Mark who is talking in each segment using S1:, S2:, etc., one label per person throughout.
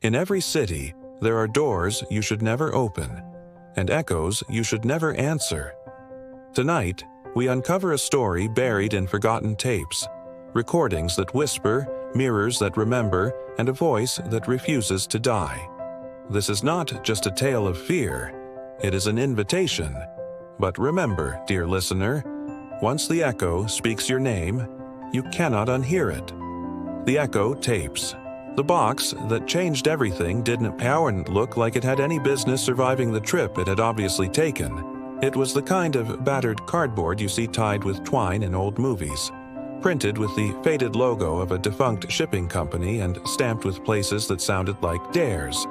S1: In every city, there are doors you should never open, and echoes you should never answer. Tonight, we uncover a story buried in forgotten tapes, recordings that whisper, mirrors that remember, and a voice that refuses to die. This is not just a tale of fear, it is an invitation. But remember, dear listener, once the echo speaks your name, you cannot unhear it. The Echo Tapes. The box that changed everything didn't look like it had any business surviving the trip it had obviously taken. It was the kind of battered cardboard you see tied with twine in old movies, printed with the faded logo of a defunct shipping company and stamped with places that sounded like Dares: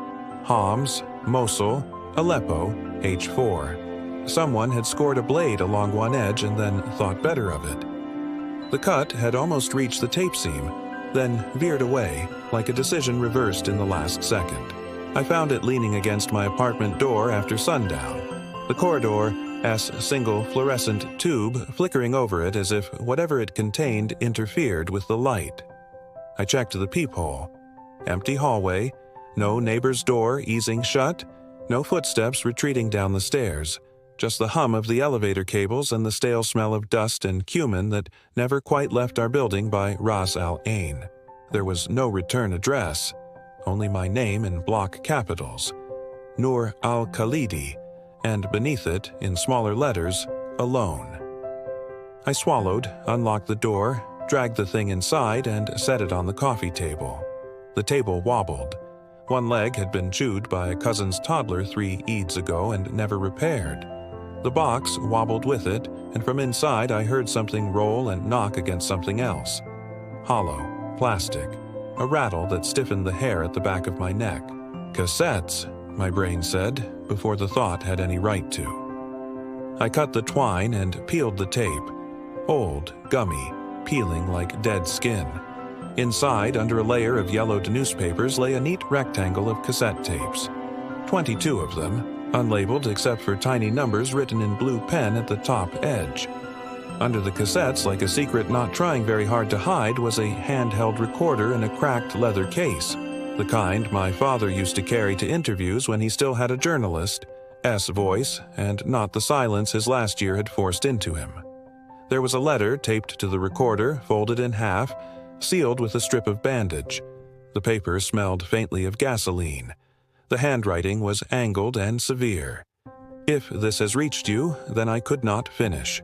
S1: Homs, Mosul, Aleppo, H4. Someone had scored a blade along one edge and then thought better of it. The cut had almost reached the tape seam, then veered away, like a decision reversed in the last second. I found it leaning against my apartment door after sundown. The corridor's single fluorescent tube flickering over it as if whatever it contained interfered with the light. I checked the peephole. Empty hallway, no neighbor's door easing shut, no footsteps retreating down the stairs, just the hum of the elevator cables and the stale smell of dust and cumin that never quite left our building by Ras Al Ain. There was no return address, only my name in block capitals, Nour al-Khalidi, and beneath it, in smaller letters, alone. I swallowed, unlocked the door, dragged the thing inside, and set it on the coffee table. The table wobbled. One leg had been chewed by a cousin's toddler 3 Eids ago and never repaired. The box wobbled with it, and from inside I heard something roll and knock against something else. Hollow, plastic, a rattle that stiffened the hair at the back of my neck. Cassettes, my brain said, before the thought had any right to. I cut the twine and peeled the tape. Old, gummy, peeling like dead skin. Inside, under a layer of yellowed newspapers, lay a neat rectangle of cassette tapes. 22 of them, unlabeled except for tiny numbers written in blue pen at the top edge. Under the cassettes, like a secret not trying very hard to hide, was a handheld recorder in a cracked leather case, the kind my father used to carry to interviews when he still had a journalist's voice and not the silence his last year had forced into him. There was a letter taped to the recorder, folded in half, sealed with a strip of bandage. The paper smelled faintly of gasoline. The handwriting was angled and severe. If this has reached you, then I could not finish.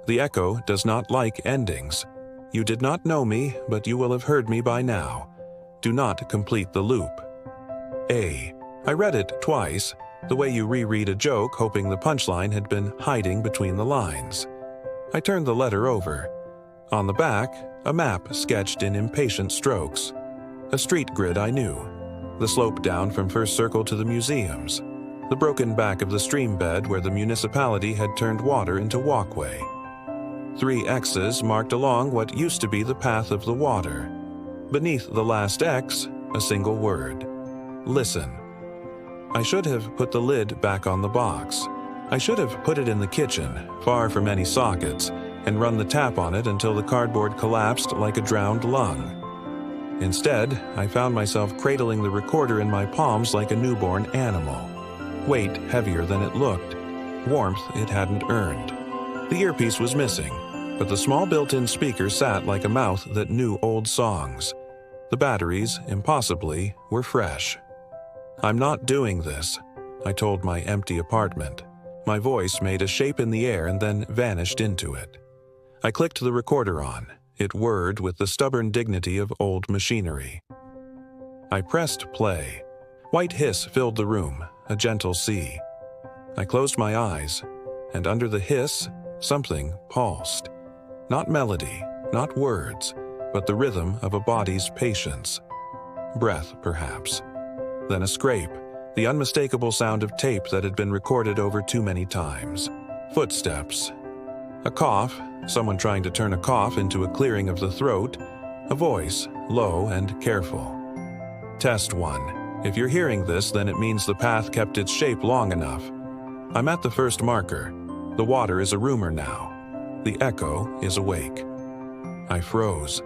S1: The echo does not like endings. You did not know me, but you will have heard me by now. Do not complete the loop. A. I read it twice, the way you reread a joke hoping the punchline had been hiding between the lines. I turned the letter over. On the back, a map sketched in impatient strokes. A street grid I knew. The slope down from First Circle to the museums. The broken back of the stream bed where the municipality had turned water into walkway. 3 X's marked along what used to be the path of the water. Beneath the last X, a single word. Listen. I should have put the lid back on the box. I should have put it in the kitchen, far from any sockets, and run the tap on it until the cardboard collapsed like a drowned lung. Instead, I found myself cradling the recorder in my palms like a newborn animal. Weight heavier than it looked. Warmth it hadn't earned. The earpiece was missing, but the small built-in speaker sat like a mouth that knew old songs. The batteries, impossibly, were fresh. I'm not doing this, I told my empty apartment. My voice made a shape in the air and then vanished into it. I clicked the recorder on. It whirred with the stubborn dignity of old machinery. I pressed play. White hiss filled the room, a gentle sea. I closed my eyes, and under the hiss, something pulsed. Not melody, not words, but the rhythm of a body's patience. Breath, perhaps. Then a scrape, the unmistakable sound of tape that had been recorded over too many times. Footsteps. A cough, someone trying to turn a cough into a clearing of the throat. A voice, low and careful. Test 1. If you're hearing this, then it means the path kept its shape long enough. I'm at the first marker. The water is a rumor now. The echo is awake. I froze.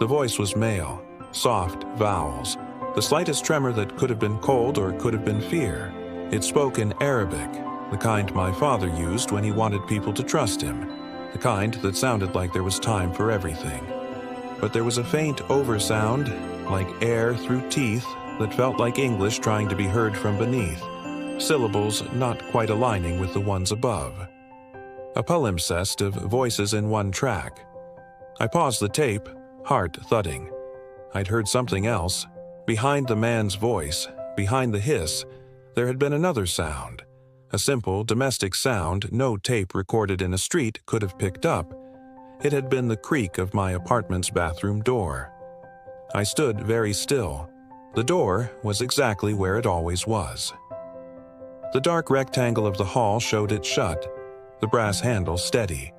S1: The voice was male, soft vowels, The slightest tremor that could have been cold or could have been fear. It spoke in Arabic, the kind my father used when he wanted people to trust him, the kind that sounded like there was time for everything. But there was a faint oversound, like air through teeth, that felt like English trying to be heard from beneath, syllables not quite aligning with the ones above. A palimpsest of voices in one track. I paused the tape, heart thudding. I'd heard something else. Behind the man's voice, behind the hiss, there had been another sound. A simple, domestic sound no tape recorded in a street could have picked up. It had been the creak of my apartment's bathroom door. I stood very still. The door was exactly where it always was. The dark rectangle of the hall showed it shut, the brass handle steady.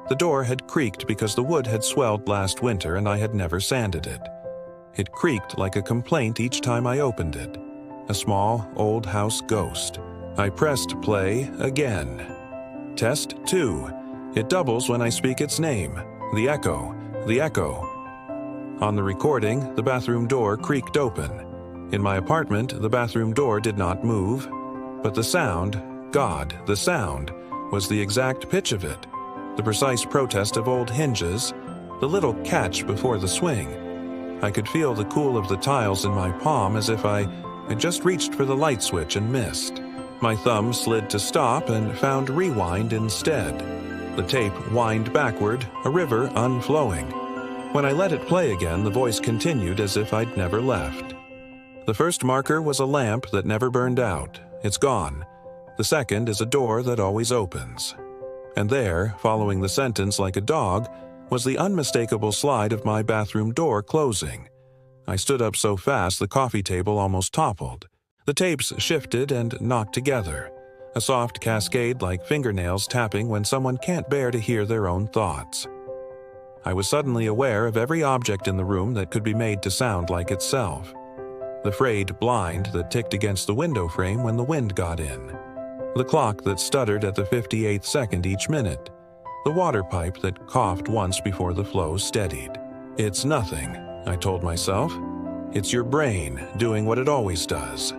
S1: The door had creaked because the wood had swelled last winter and I had never sanded it. It creaked like a complaint each time I opened it. A small, old house ghost. I pressed play again. Test 2. It doubles when I speak its name. The echo. The echo. On the recording, the bathroom door creaked open. In my apartment, the bathroom door did not move. But the sound, God, the sound, was the exact pitch of it. The precise protest of old hinges. The little catch before the swing. I could feel the cool of the tiles in my palm as if I had just reached for the light switch and missed. My thumb slid to stop and found rewind instead. The tape whined backward, a river unflowing. When I let it play again, the voice continued as if I'd never left. The first marker was a lamp that never burned out. It's gone. The second is a door that always opens. And there, following the sentence like a dog, was the unmistakable slide of my bathroom door closing. I stood up so fast the coffee table almost toppled. The tapes shifted and knocked together, a soft cascade like fingernails tapping when someone can't bear to hear their own thoughts. I was suddenly aware of every object in the room that could be made to sound like itself. The frayed blind that ticked against the window frame when the wind got in. The clock that stuttered at the 58th second each minute. The water pipe that coughed once before the flow steadied. It's nothing, I told myself. It's your brain doing what it always does.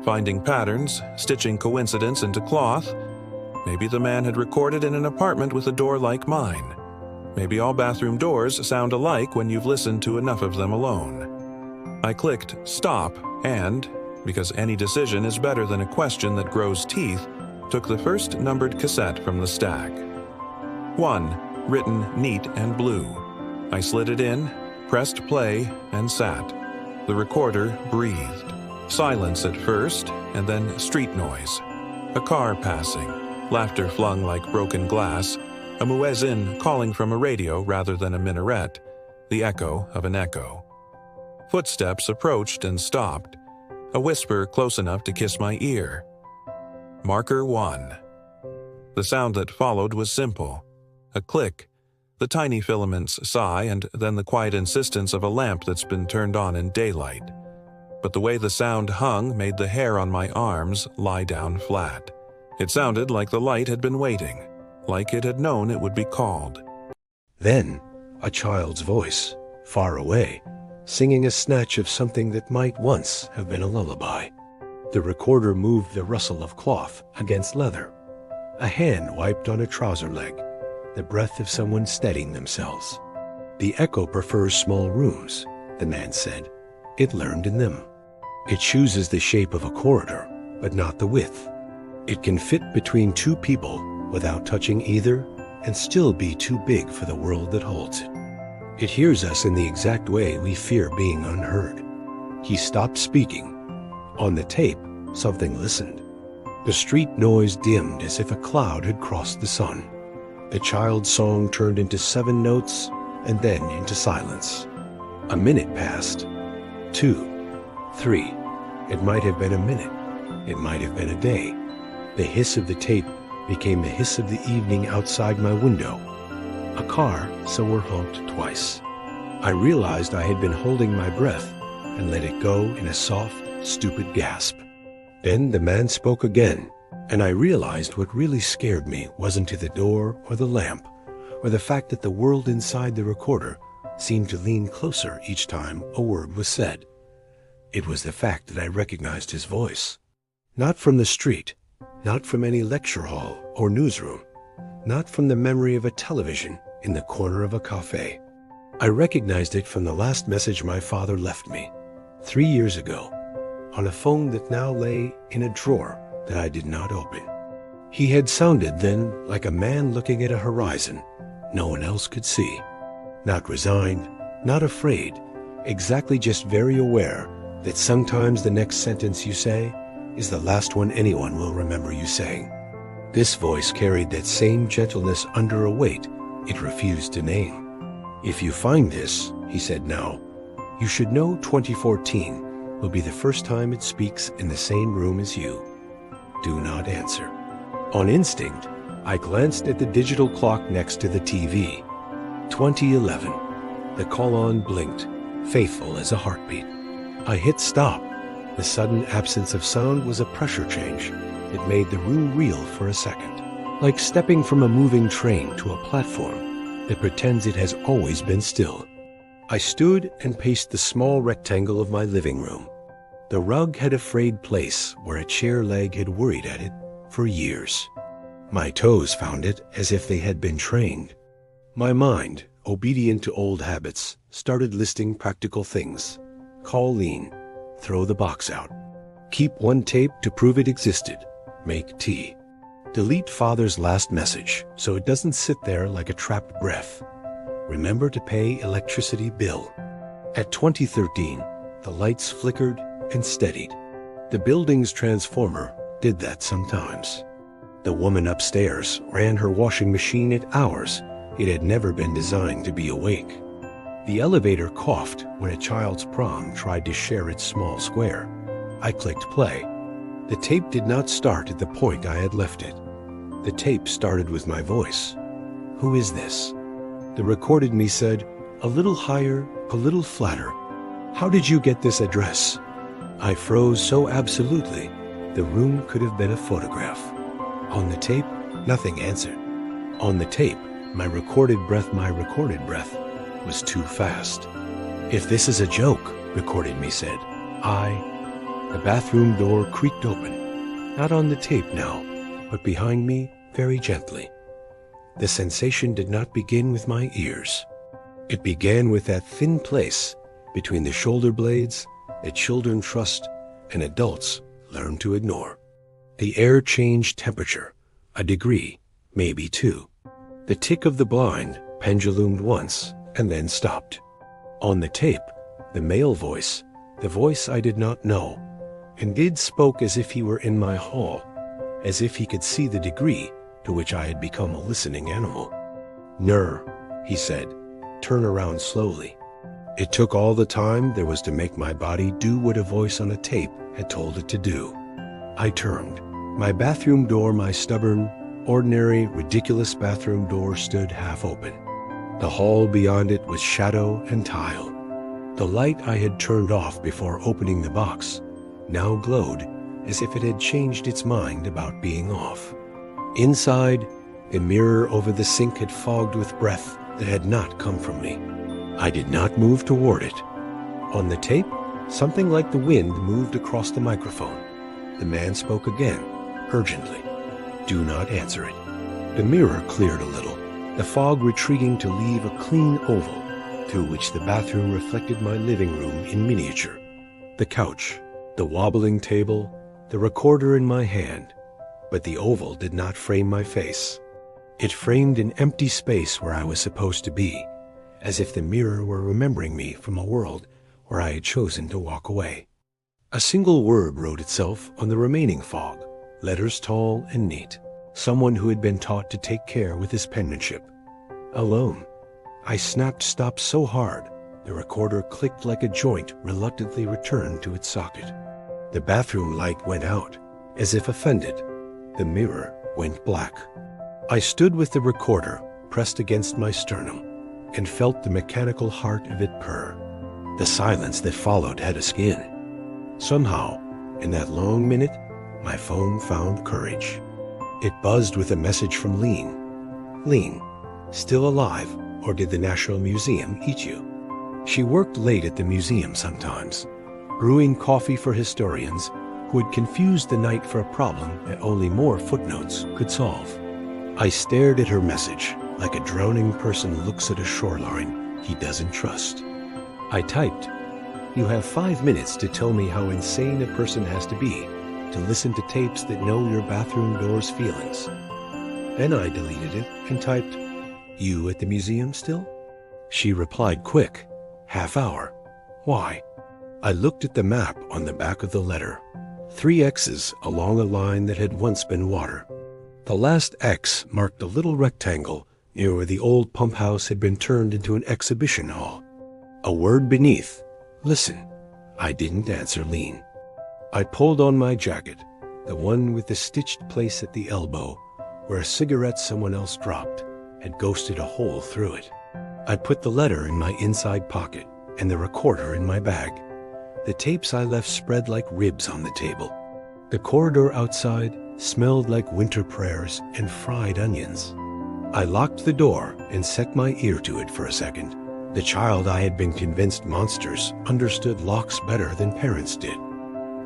S1: Finding patterns, stitching coincidence into cloth. Maybe the man had recorded in an apartment with a door like mine. Maybe all bathroom doors sound alike when you've listened to enough of them alone. I clicked stop and, because any decision is better than a question that grows teeth, took the first numbered cassette from the stack. 1, written neat and blue. I slid it in, pressed play, and sat. The recorder breathed. Silence at first, and then street noise. A car passing, laughter flung like broken glass, a muezzin calling from a radio rather than a minaret, the echo of an echo. Footsteps approached and stopped, a whisper close enough to kiss my ear. Marker 1. The sound that followed was simple. A click, the tiny filaments sigh, and then the quiet insistence of a lamp that's been turned on in daylight. But the way the sound hung made the hair on my arms lie down flat. It sounded like the light had been waiting, like it had known it would be called.
S2: Then, a child's voice, far away, singing a snatch of something that might once have been a lullaby. The recorder moved the rustle of cloth against leather. A hand wiped on a trouser leg, the breath of someone steadying themselves. The echo prefers small rooms, the man said. It learned in them. It chooses the shape of a corridor, but not the width. It can fit between two people without touching either and still be too big for the world that holds it. It hears us in the exact way we fear being unheard. He stopped speaking. On the tape, something listened. The street noise dimmed as if a cloud had crossed the sun. The child's song turned into 7 notes and then into silence. A minute passed. 2, 3. It might have been a minute. It might have been a day. The hiss of the tape became the hiss of the evening outside my window. A car somewhere honked twice. I realized I had been holding my breath and let it go in a soft, stupid gasp. Then the man spoke again, and I realized what really scared me wasn't the door or the lamp, or the fact that the world inside the recorder seemed to lean closer each time a word was said. It was the fact that I recognized his voice. Not from the street, not from any lecture hall or newsroom, not from the memory of a television in the corner of a cafe. I recognized it from the last message my father left me 3 years ago on a phone that now lay in a drawer that I did not open. He had sounded then like a man looking at a horizon no one else could see. Not resigned, not afraid, exactly just very aware that sometimes the next sentence you say is the last one anyone will remember you saying. This voice carried that same gentleness under a weight it refused to name. If you find this, he said now, you should know 2014 will be the first time it speaks in the same room as you. Do not answer. On instinct, I glanced at the digital clock next to the TV. 2011. The call-on blinked, faithful as a heartbeat. I hit stop. The sudden absence of sound was a pressure change. It made the room reel for a second, like stepping from a moving train to a platform that pretends it has always been still. I stood and paced the small rectangle of my living room. The rug had a frayed place where a chair leg had worried at it for years. My toes found it as if they had been trained. My mind, obedient to old habits, started listing practical things. Call Lean. Throw the box out. Keep one tape to prove it existed. Make tea. Delete father's last message so it doesn't sit there like a trapped breath. Remember to pay electricity bill. At 2013, the lights flickered and steadied. The building's transformer did that sometimes. The woman upstairs ran her washing machine at hours it had never been designed to be awake. The elevator coughed when a child's prom tried to share its small square. I clicked play. The tape did not start at the point I had left it. The tape started with my voice. Who is this? The recorded me said, a little higher, a little flatter. How did you get this address? I froze so absolutely, the room could have been a photograph. On the tape, nothing answered. On the tape, my recorded breath was too fast. If this is a joke, recorded me said, the bathroom door creaked open. Not on the tape now, but behind me, very gently. The sensation did not begin with my ears. It began with that thin place between the shoulder blades that children trust and adults learn to ignore. The air changed temperature, a degree, maybe two. The tick of the blind pendulumed once and then stopped. On the tape, the male voice, the voice I did not know, indeed spoke as if he were in my hall, as if he could see the degree to which I had become a listening animal. Nour, he said, turn around slowly. It took all the time there was to make my body do what a voice on a tape had told it to do. I turned. My bathroom door, my stubborn, ordinary, ridiculous bathroom door stood half open. The hall beyond it was shadow and tile. The light I had turned off before opening the box now glowed as if it had changed its mind about being off. Inside, the mirror over the sink had fogged with breath that had not come from me. I did not move toward it. On the tape, something like the wind moved across the microphone. The man spoke again, urgently. Do not answer it. The mirror cleared a little, the fog retreating to leave a clean oval through which the bathroom reflected my living room in miniature. The couch, the wobbling table, the recorder in my hand. But the oval did not frame my face. It framed an empty space where I was supposed to be, as if the mirror were remembering me from a world where I had chosen to walk away. A single word wrote itself on the remaining fog, letters tall and neat. Someone who had been taught to take care with his penmanship. Alone. I snapped stop so hard, the recorder clicked like a joint reluctantly returned to its socket. The bathroom light went out, as if offended. The mirror went black. I stood with the recorder pressed against my sternum and felt the mechanical heart of it purr. The silence that followed had a skin. Somehow, in that long minute, my phone found courage. It buzzed with a message from Lean. Lean, still alive, or did the National Museum eat you? She worked late at the museum sometimes. brewing coffee for historians who had confused the night for a problem that only more footnotes could solve. I stared at her message like a drowning person looks at a shoreline he doesn't trust. I typed, "You have 5 minutes to tell me how insane a person has to be to listen to tapes that know your bathroom door's feelings." Then I deleted it and typed, "You at the museum still?" She replied quick, "Half hour." Why? I looked at the map on the back of the letter. 3 X's along a line that had once been water. The last X marked a little rectangle near where the old pump house had been turned into an exhibition hall. A word beneath, "Listen." I didn't answer Lean. I pulled on my jacket, the one with the stitched place at the elbow, where a cigarette someone else dropped had ghosted a hole through it. I put the letter in my inside pocket and the recorder in my bag. The tapes I left spread like ribs on the table. The corridor outside smelled like winter prayers and fried onions. I locked the door and set my ear to it for a second. The child I had been convinced monsters understood locks better than parents did.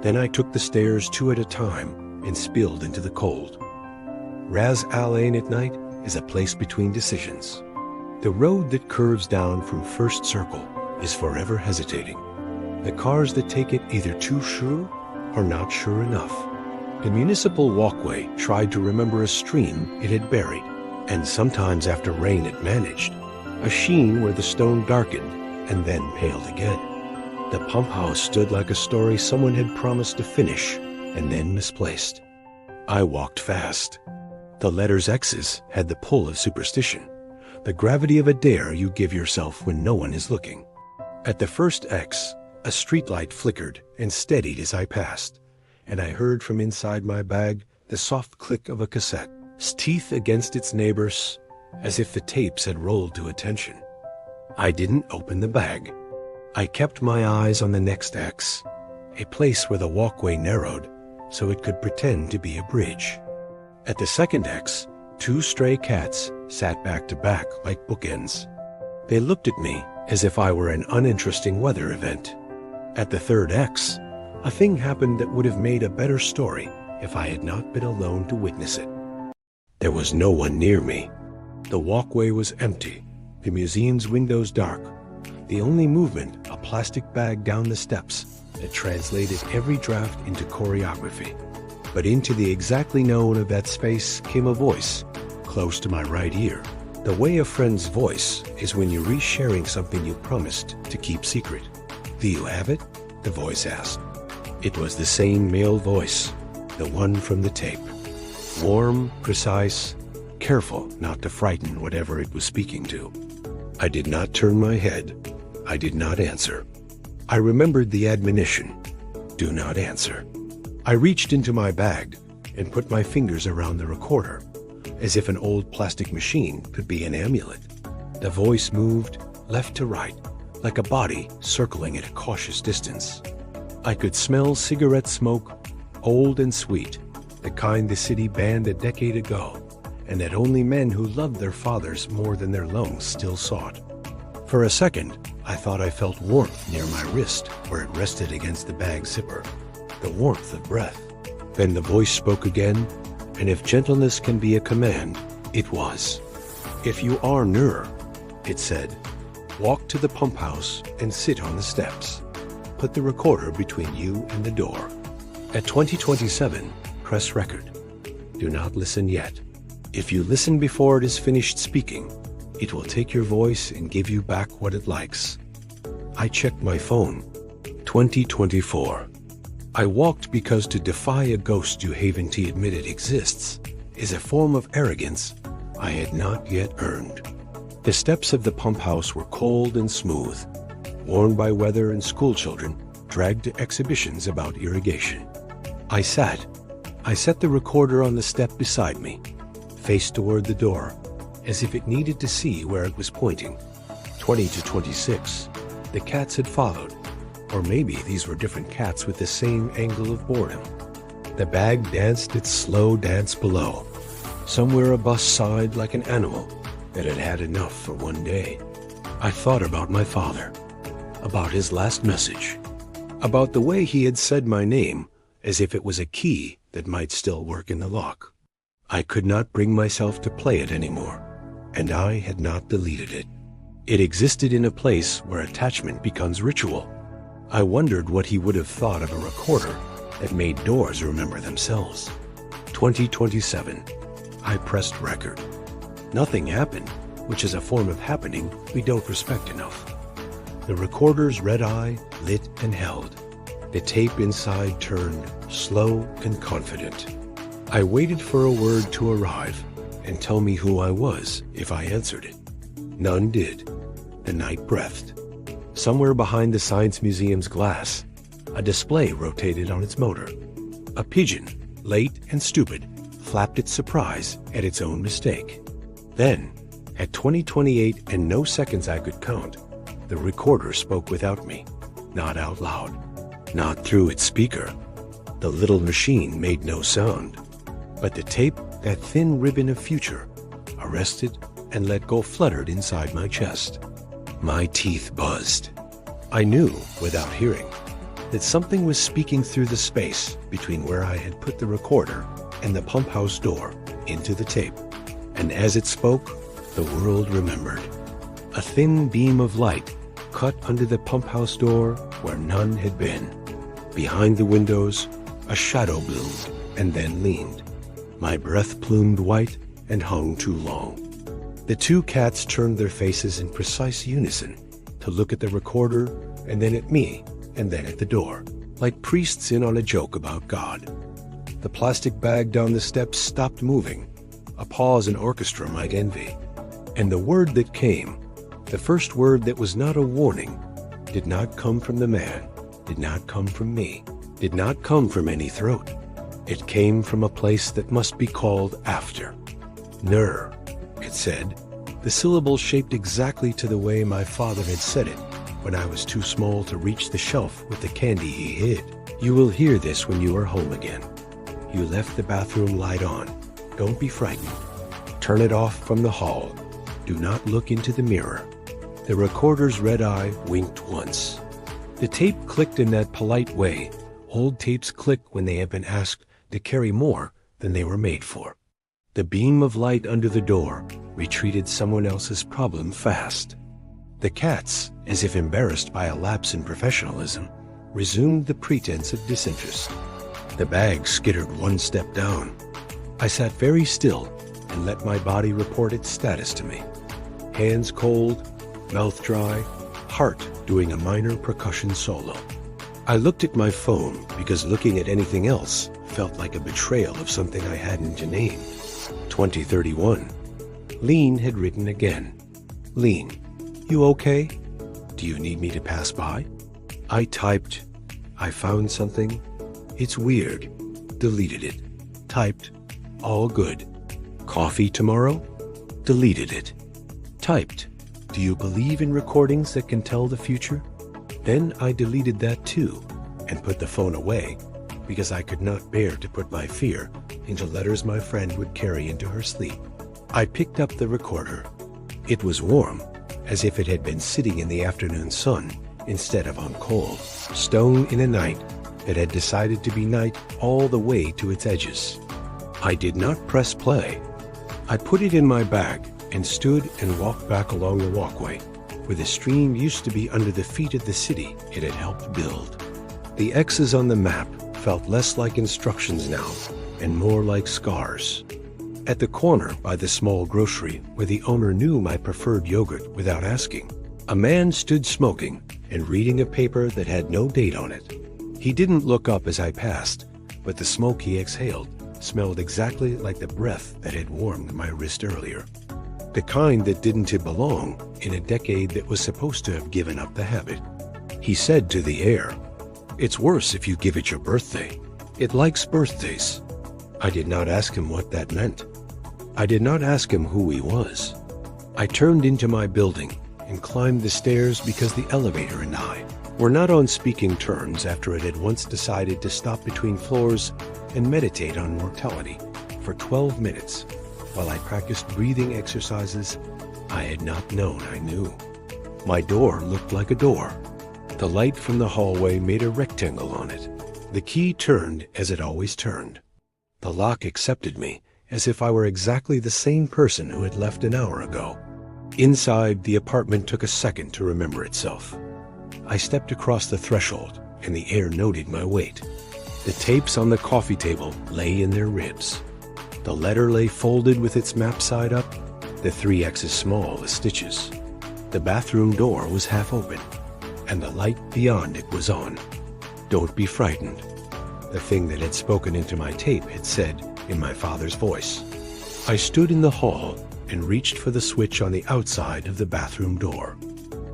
S2: Then I took the stairs 2 at a time and spilled into the cold. Ras Al Ain at night is a place between decisions. The road that curves down from First Circle is forever hesitating. The cars that take it either too sure or not sure enough. The municipal walkway tried to remember a stream it had buried, and sometimes after rain it managed, a sheen where the stone darkened and then paled again. The pump house stood like a story someone had promised to finish and then misplaced. I walked fast. The letters X's had the pull of superstition, the gravity of a dare you give yourself when no one is looking. At the first X, a streetlight flickered and steadied as I passed, and I heard from inside my bag the soft click of a cassette, teeth against its neighbors, as if the tapes had rolled to attention. I didn't open the bag. I kept my eyes on the next X, a place where the walkway narrowed so it could pretend to be a bridge. At the second X, 2 stray cats sat back to back like bookends. They looked at me as if I were an uninteresting weather event. At the third X, a thing happened that would have made a better story if I had not been alone to witness it. There was no one near me. The walkway was empty, the museum's windows dark. The only movement, a plastic bag down the steps that translated every draft into choreography. But into the exactly known of that space came a voice, close to my right ear. The way a friend's voice is when you're resharing something you promised to keep secret. "Do you have it?" the voice asked. It was the same male voice, the one from the tape. Warm, precise, careful not to frighten whatever it was speaking to. I did not turn my head. I did not answer. I remembered the admonition, "Do not answer." I reached into my bag and put my fingers around the recorder, as if an old plastic machine could be an amulet. The voice moved left to right, like a body circling at a cautious distance. I could smell cigarette smoke, old and sweet, the kind the city banned a decade ago, and that only men who loved their fathers more than their lungs still sought. For a second, I thought I felt warmth near my wrist where it rested against the bag zipper, the warmth of breath. Then the voice spoke again, and if gentleness can be a command, it was. "If you are Nour," it said, "walk to the pump house and sit on the steps. Put the recorder between you and the door. At 2027, press record. Do not listen yet. If you listen before it is finished speaking, it will take your voice and give you back what it likes." I checked my phone. 2024. I walked because to defy a ghost you haven't admitted exists is a form of arrogance I had not yet earned. The steps of the pump house were cold and smooth, worn by weather and schoolchildren dragged to exhibitions about irrigation. I sat. I set the recorder on the step beside me, faced toward the door, as if it needed to see where it was pointing. 20 to 26. The cats had followed. Or maybe these were different cats with the same angle of boredom. The bag danced its slow dance below. Somewhere a bus sighed like an animal that had had enough for one day. I thought about my father, about his last message. about the way he had said my name as if it was a key that might still work in the lock. I could not bring myself to play it anymore, and I had not deleted it. It existed in a place where attachment becomes ritual. I wondered what he would have thought of a recorder that made doors remember themselves. 2027. I pressed record. Nothing happened, which is a form of happening we don't respect enough. The recorder's red eye lit and held. The tape inside turned slow and confident. I waited for a word to arrive and tell me who I was if I answered it. None did. The night breathed. Somewhere behind the Science Museum's glass, a display rotated on its motor. A pigeon, late and stupid, flapped its surprise at its own mistake. Then, at 2028 and no seconds I could count, the recorder spoke without me, not out loud, not through its speaker. The little machine made no sound, but the tape, that thin ribbon of future, arrested and let go, fluttered inside my chest. My teeth buzzed. I knew, without hearing, that something was speaking through the space between where I had put the recorder and the pump house door into the tape. And as it spoke, the world remembered. A thin beam of light cut under the pump house door where none had been. Behind the windows, a shadow bloomed and then leaned. My breath plumed white and hung too long. The two cats turned their faces in precise unison to look at the recorder and then at me and then at the door, like priests in on a joke about God. The plastic bag down the steps stopped moving, a pause an orchestra might envy. And the word that came, the first word that was not a warning, did not come from the man, did not come from me, did not come from any throat. It came from a place that must be called after. Nour, it said, the syllable shaped exactly to the way my father had said it when I was too small to reach the shelf with the candy he hid. You will hear this when you are home again. You left the bathroom light on. Don't be frightened. Turn it off from the hall. Do not look into the mirror. The recorder's red eye winked once. The tape clicked in that polite way old tapes click when they have been asked to carry more than they were made for. The beam of light under the door retreated someone else's problem fast. The cats, as if embarrassed by a lapse in professionalism, resumed the pretense of disinterest. The bag skittered one step down. I sat very still and let my body report its status to me. Hands cold, mouth dry, heart doing a minor percussion solo. I looked at my phone because looking at anything else felt like a betrayal of something I hadn't named. 2031. Lean had written again. Lean, you okay? Do you need me to pass by? I typed, I found something. It's weird. Deleted it. Typed, all good. Coffee tomorrow? Deleted it. Typed, do you believe in recordings that can tell the future? Then I deleted that too and put the phone away because I could not bear to put my fear into letters my friend would carry into her sleep. I picked up the recorder. It was warm, as if it had been sitting in the afternoon sun instead of on cold stone in a night that had decided to be night all the way to its edges. I did not press play. I put it in my bag and stood and walked back along the walkway where the stream used to be under the feet of the city it had helped build. The X's on the map felt less like instructions now and more like scars. At the corner by the small grocery where the owner knew my preferred yogurt without asking, a man stood smoking and reading a paper that had no date on it. He didn't look up as I passed, but the smoke he exhaled smelled exactly like the breath that had warmed my wrist earlier. The kind that didn't belong in a decade that was supposed to have given up the habit. He said to the air, "It's worse if you give it your birthday. It likes birthdays." I did not ask him what that meant. I did not ask him who he was. I turned into my building and climbed the stairs because the elevator and I were not on speaking terms after it had once decided to stop between floors and meditate on mortality for 12 minutes while I practiced breathing exercises I had not known I knew. My door looked like a door. The light from the hallway made a rectangle on it. The key turned as it always turned. The lock accepted me as if I were exactly the same person who had left an hour ago. Inside, the apartment took a second to remember itself. I stepped across the threshold, and the air noted my weight. The tapes on the coffee table lay in their ribs. The letter lay folded with its map side up, the 3X's small as stitches. The bathroom door was half open, and the light beyond it was on. "Don't be frightened," the thing that had spoken into my tape had said in my father's voice. I stood in the hall and reached for the switch on the outside of the bathroom door.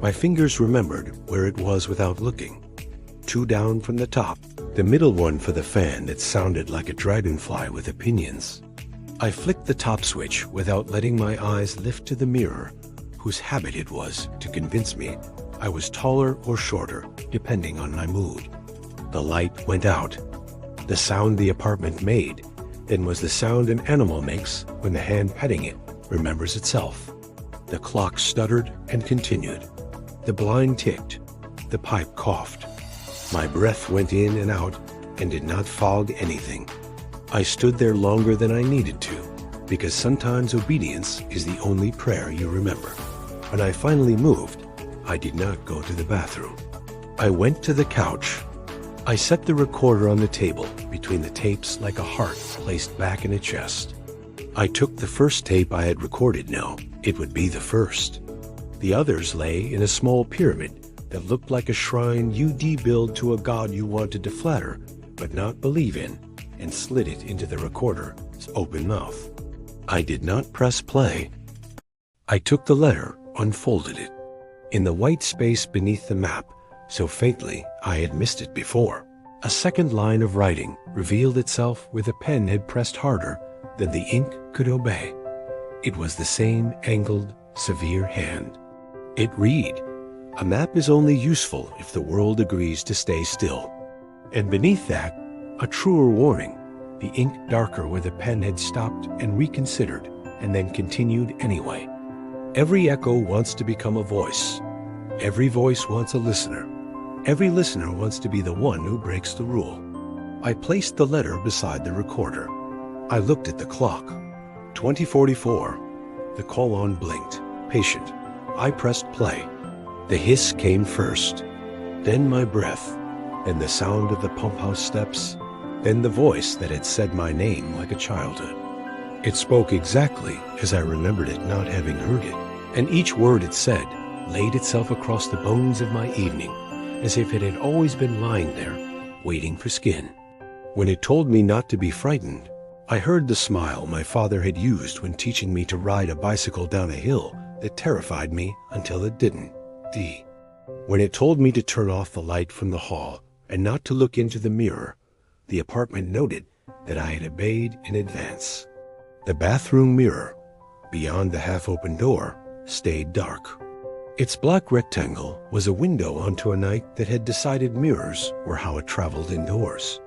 S2: My fingers remembered where it was without looking. 2 down from the top, the middle one for the fan that sounded like a dragonfly with opinions. I flicked the top switch without letting my eyes lift to the mirror, whose habit it was to convince me I was taller or shorter, depending on my mood. The light went out. The sound the apartment made then was the sound an animal makes when the hand petting it remembers itself. The clock stuttered and continued. The blind ticked. The pipe coughed. My breath went in and out and did not fog anything. I stood there longer than I needed to, because sometimes obedience is the only prayer you remember. When I finally moved, I did not go to the bathroom. I went to the couch. I set the recorder on the table between the tapes like a heart placed back in a chest. I took the first tape I had recorded now. It would be the first. The others lay in a small pyramid that looked like a shrine you'd build to a god you wanted to flatter but not believe in, and slid it into the recorder's open mouth. I did not press play. I took the letter, unfolded it. In the white space beneath the map, so faintly I had missed it before, a second line of writing revealed itself where the pen had pressed harder than the ink could obey. It was the same angled, severe hand. It read, "A map is only useful if the world agrees to stay still." And beneath that, a truer warning, the ink darker where the pen had stopped and reconsidered, and then continued anyway. Every echo wants to become a voice. Every voice wants a listener. Every listener wants to be the one who breaks the rule. I placed the letter beside the recorder. I looked at the clock. 20:44. The call-on blinked, patient. I pressed play. The hiss came first, then my breath, then the sound of the pump house steps, then the voice that had said my name like a childhood. It spoke exactly as I remembered it not having heard it, and each word it said laid itself across the bones of my evening, as if it had always been lying there, waiting for skin. When it told me not to be frightened, I heard the smile my father had used when teaching me to ride a bicycle down a hill that terrified me until it didn't. When it told me to turn off the light from the hall and not to look into the mirror, the apartment noted that I had obeyed in advance. The bathroom mirror, beyond the half-open door, stayed dark. Its black rectangle was a window onto a night that had decided mirrors were how it traveled indoors.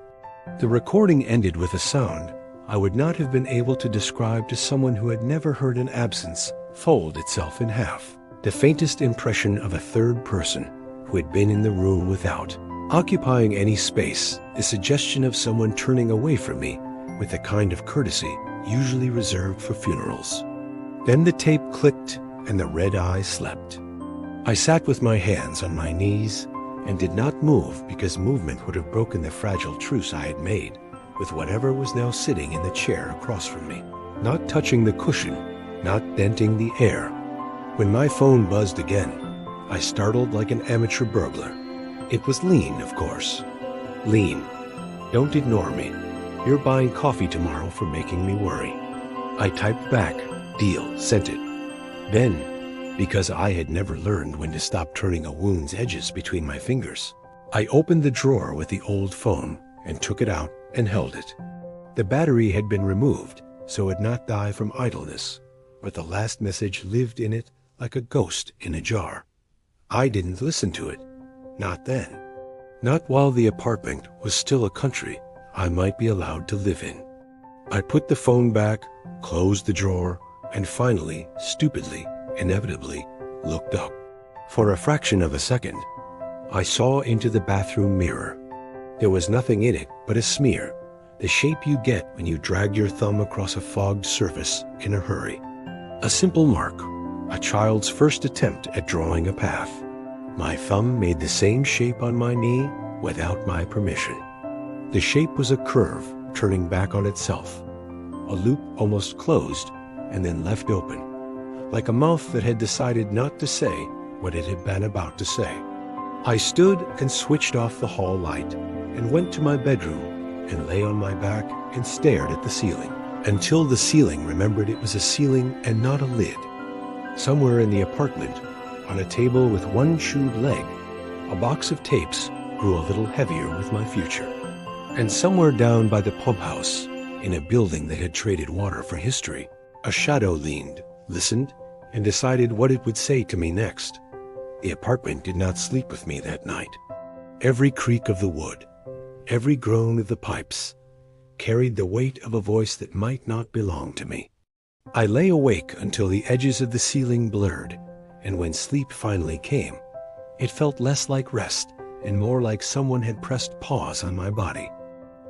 S2: The recording ended with a sound I would not have been able to describe to someone who had never heard an absence fold itself in half. The faintest impression of a third person who had been in the room without, occupying any space, the suggestion of someone turning away from me with the kind of courtesy usually reserved for funerals. Then the tape clicked and the red eye slept. I sat with my hands on my knees and did not move because movement would have broken the fragile truce I had made with whatever was now sitting in the chair across from me, not touching the cushion, not denting the air. When my phone buzzed again, I startled like an amateur burglar. It was Lean, of course. Lean, don't ignore me. You're buying coffee tomorrow for making me worry. I typed back, deal, sent it. Then, because I had never learned when to stop turning a wound's edges between my fingers, I opened the drawer with the old phone and took it out and held it. The battery had been removed, so it would not die from idleness, but the last message lived in it like a ghost in a jar. I didn't listen to it. Not then. Not while the apartment was still a country I might be allowed to live in. I put the phone back, closed the drawer, and finally, stupidly, inevitably, looked up. For a fraction of a second, I saw into the bathroom mirror. There was nothing in it but a smear, the shape you get when you drag your thumb across a fogged surface in a hurry. A simple mark, a child's first attempt at drawing a path. My thumb made the same shape on my knee without my permission. The shape was a curve turning back on itself, a loop almost closed and then left open, like a mouth that had decided not to say what it had been about to say. I stood and switched off the hall light and went to my bedroom and lay on my back and stared at the ceiling until the ceiling remembered it was a ceiling and not a lid. Somewhere in the apartment, on a table with one chewed leg, a box of tapes grew a little heavier with my future. And somewhere down by the pump house, in a building that had traded water for history, a shadow leaned, listened, and decided what it would say to me next. The apartment did not sleep with me that night. Every creak of the wood, every groan of the pipes, carried the weight of a voice that might not belong to me. I lay awake until the edges of the ceiling blurred, and when sleep finally came, it felt less like rest and more like someone had pressed pause on my body.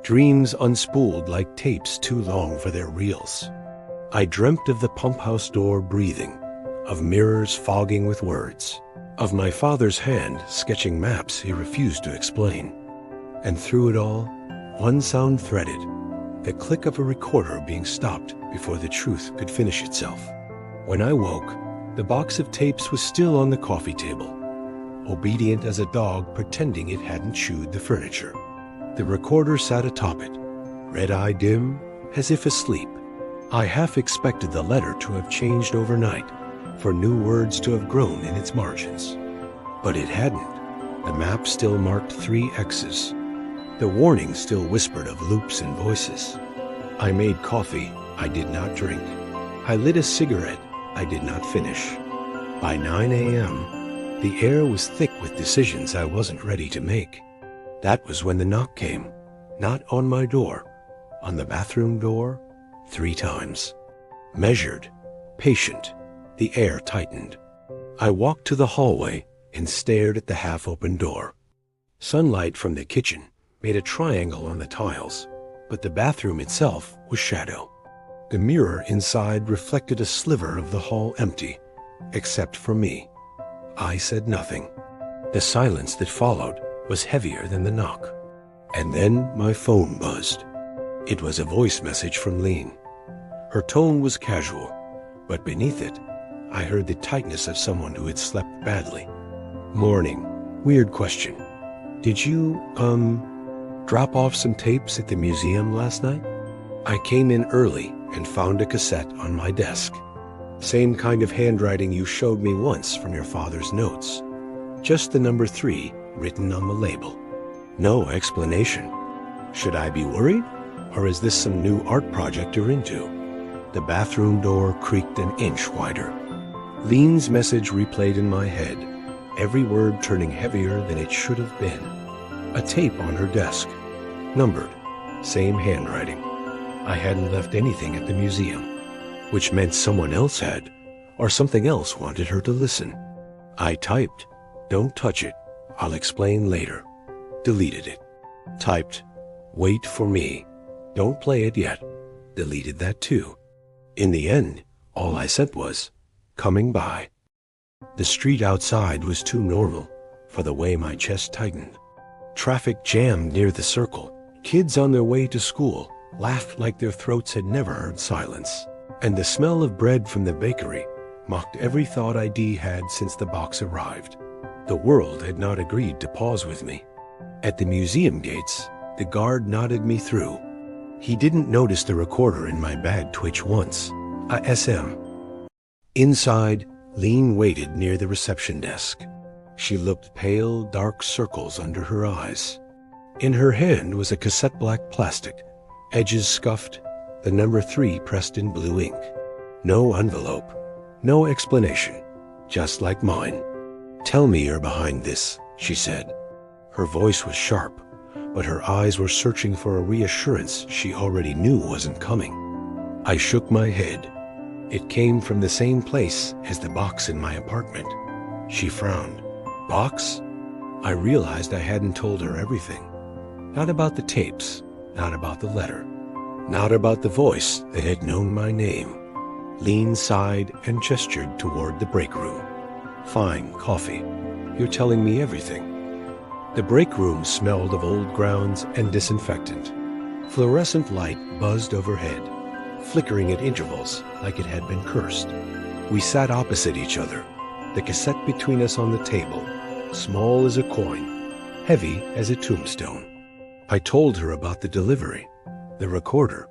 S2: Dreams unspooled like tapes too long for their reels. I dreamt of the pump house door breathing, of mirrors fogging with words, of my father's hand sketching maps he refused to explain. And through it all, one sound threaded, the click of a recorder being stopped before the truth could finish itself. When I woke, the box of tapes was still on the coffee table, obedient as a dog pretending it hadn't chewed the furniture. The recorder sat atop it, red eye dim, as if asleep. I half expected the letter to have changed overnight, for new words to have grown in its margins. But it hadn't. The map still marked 3 X's. The warning still whispered of loops and voices. I made coffee I did not drink. I lit a cigarette I did not finish. By 9 a.m., the air was thick with decisions I wasn't ready to make. That was when the knock came, not on my door, on the bathroom door, 3 times. Measured, patient, the air tightened. I walked to the hallway and stared at the half-open door. Sunlight from the kitchen made a triangle on the tiles, but the bathroom itself was shadow. The mirror inside reflected a sliver of the hall empty, except for me. I said nothing. The silence that followed was heavier than the knock. And then my phone buzzed. It was a voice message from Lean. Her tone was casual, but beneath it, I heard the tightness of someone who had slept badly. Morning. Weird question. Did you, drop off some tapes at the museum last night? I came in early and found a cassette on my desk. Same kind of handwriting you showed me once from your father's notes. Just the number 3 written on the label. No explanation. Should I be worried? Or is this some new art project you're into? The bathroom door creaked an inch wider. Lean's message replayed in my head, every word turning heavier than it should have been. A tape on her desk, numbered, same handwriting. I hadn't left anything at the museum, which meant someone else had, or something else wanted her to listen. I typed, "Don't touch it, I'll explain later." Deleted it. Typed, "Wait for me, don't play it yet." Deleted that too. In the end, all I said was, "Coming by." The street outside was too normal for the way my chest tightened. Traffic jammed near the circle. Kids on their way to school laughed like their throats had never heard silence. And the smell of bread from the bakery mocked every thought ID had since the box arrived. The world had not agreed to pause with me. At the museum gates, the guard nodded me through. He didn't notice the recorder in my bag twitch once. A SM. Inside, Lean waited near the reception desk. She looked pale, dark circles under her eyes. In her hand was a cassette black plastic, edges scuffed, the number 3 pressed in blue ink. No envelope, no explanation, just like mine. "Tell me you're behind this," she said. Her voice was sharp, but her eyes were searching for a reassurance she already knew wasn't coming. I shook my head. It came from the same place as the box in my apartment. She frowned. "Box? I realized I hadn't told her everything. Not about the tapes, not about the letter, not about the voice that had known my name. Lean sighed and gestured toward the break room. Fine, coffee. You're telling me everything. The break room smelled of old grounds and disinfectant. Fluorescent light buzzed overhead, flickering at intervals like it had been cursed. We sat opposite each other, the cassette between us on the table, small as a coin, heavy as a tombstone. I told her about the delivery, the recorder,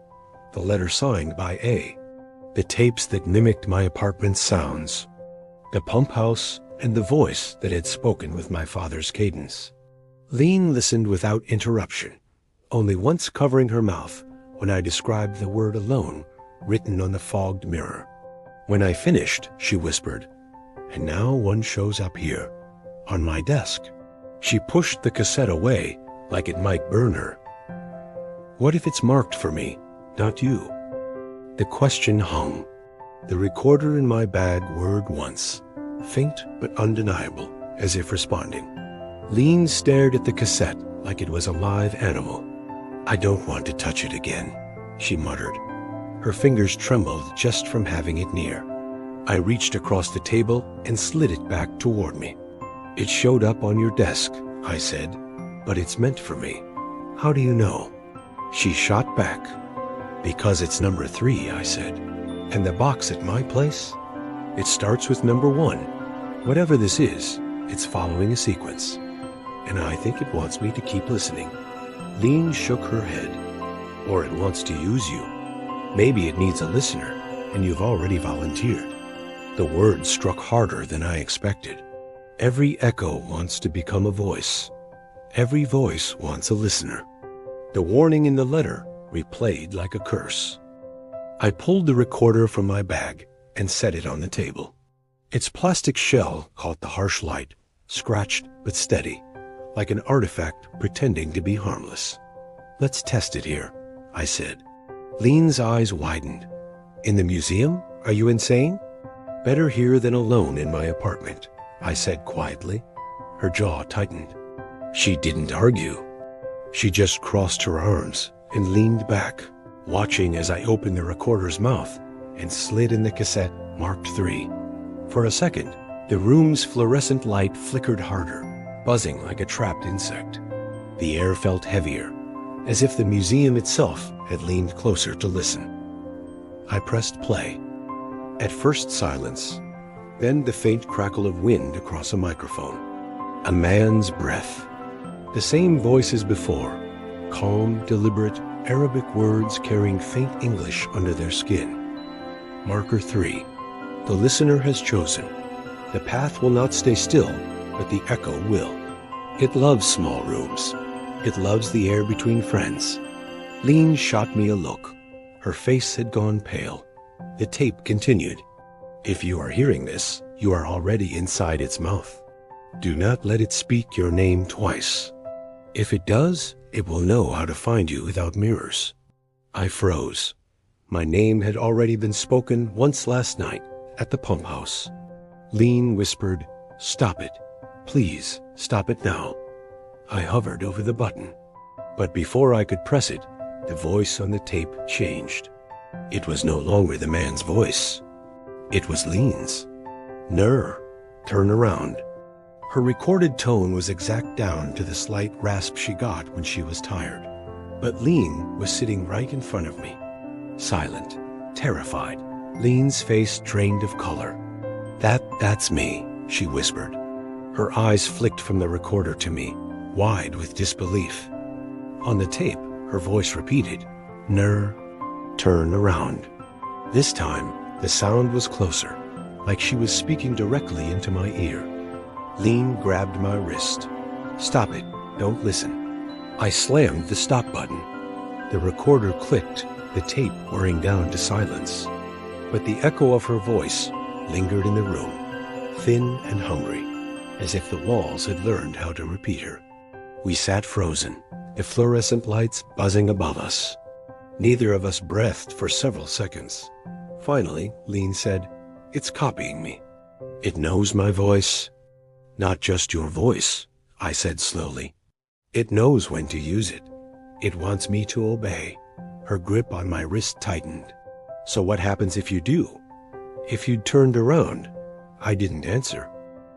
S2: the letter signed by A, the tapes that mimicked my apartment's sounds, the pump house, and the voice that had spoken with my father's cadence. Lean listened without interruption, only once covering her mouth when I described the word alone written on the fogged mirror. When I finished, she whispered, "And now one shows up here, on my desk." She pushed the cassette away like it might burn her. "What if it's marked for me, not you?" The question hung. The recorder in my bag whirred once, faint but undeniable, as if responding. Lean stared at the cassette like it was a live animal. "I don't want to touch it again," she muttered. Her fingers trembled just from having it near. I reached across the table and slid it back toward me. "It showed up on your desk," I said, "but it's meant for me. How do you know?" She shot back. "Because it's number 3, I said. "And the box at my place? It starts with number 1. Whatever this is, it's following a sequence. And I think it wants me to keep listening." Lean shook her head. "Or it wants to use you. Maybe it needs a listener, and you've already volunteered." The word struck harder than I expected. Every echo wants to become a voice. Every voice wants a listener. The warning in the letter replayed like a curse. I pulled the recorder from my bag and set it on the table. Its plastic shell caught the harsh light, scratched but steady, like an artifact pretending to be harmless. "Let's test it here," I said. Lean's eyes widened. "In the museum? Are you insane?" "Better here than alone in my apartment," I said quietly. Her jaw tightened. She didn't argue. She just crossed her arms and leaned back, watching as I opened the recorder's mouth and slid in the cassette marked 3. For a second, the room's fluorescent light flickered harder, buzzing like a trapped insect. The air felt heavier, as if the museum itself had leaned closer to listen. I pressed play. At first silence, then the faint crackle of wind across a microphone. A man's breath. The same voice as before, calm, deliberate, Arabic words carrying faint English under their skin. Marker 3. The listener has chosen. The path will not stay still, but the echo will. It loves small rooms. It loves the air between friends. Lean shot me a look. Her face had gone pale. The tape continued. "If you are hearing this, you are already inside its mouth. Do not let it speak your name twice. If it does, it will know how to find you without mirrors." I froze. My name had already been spoken once last night at the pump house. Lean whispered, "Stop it. Please, stop it now." I hovered over the button. But before I could press it, the voice on the tape changed. It was no longer the man's voice. It was Lean's. "Nour, turn around." Her recorded tone was exact down to the slight rasp she got when she was tired. But Lean was sitting right in front of me, silent, terrified, Lean's face drained of color. That's me," she whispered. Her eyes flicked from the recorder to me, wide with disbelief. On the tape, her voice repeated, "Nour, turn around." This time, the sound was closer, like she was speaking directly into my ear. Lean grabbed my wrist. "Stop it. Don't listen." I slammed the stop button. The recorder clicked, the tape whirring down to silence. But the echo of her voice lingered in the room, thin and hungry, as if the walls had learned how to repeat her. We sat frozen, the fluorescent lights buzzing above us. Neither of us breathed for several seconds. Finally, Lean said, "It's copying me. It knows my voice." "Not just your voice," I said slowly. It knows when to use it. It wants me to obey. Her grip on my wrist tightened. So what happens if you do? If you'd turned around? I didn't answer.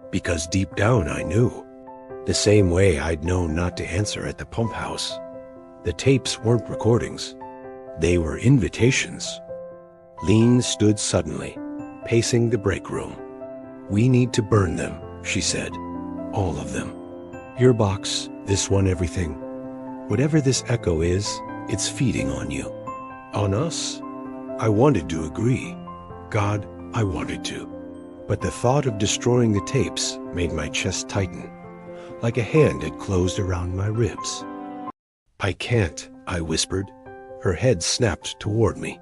S2: Because deep down I knew. The same way I'd known not to answer at the pump house. The tapes weren't recordings. They were invitations. Lean stood suddenly, pacing the break room. We need to burn them, she said. All of them. Your box, this one, everything. Whatever this echo is, it's feeding on you. On us? I wanted to agree. God, I wanted to. But the thought of destroying the tapes made my chest tighten, like a hand had closed around my ribs. I can't, I whispered. Her head snapped toward me.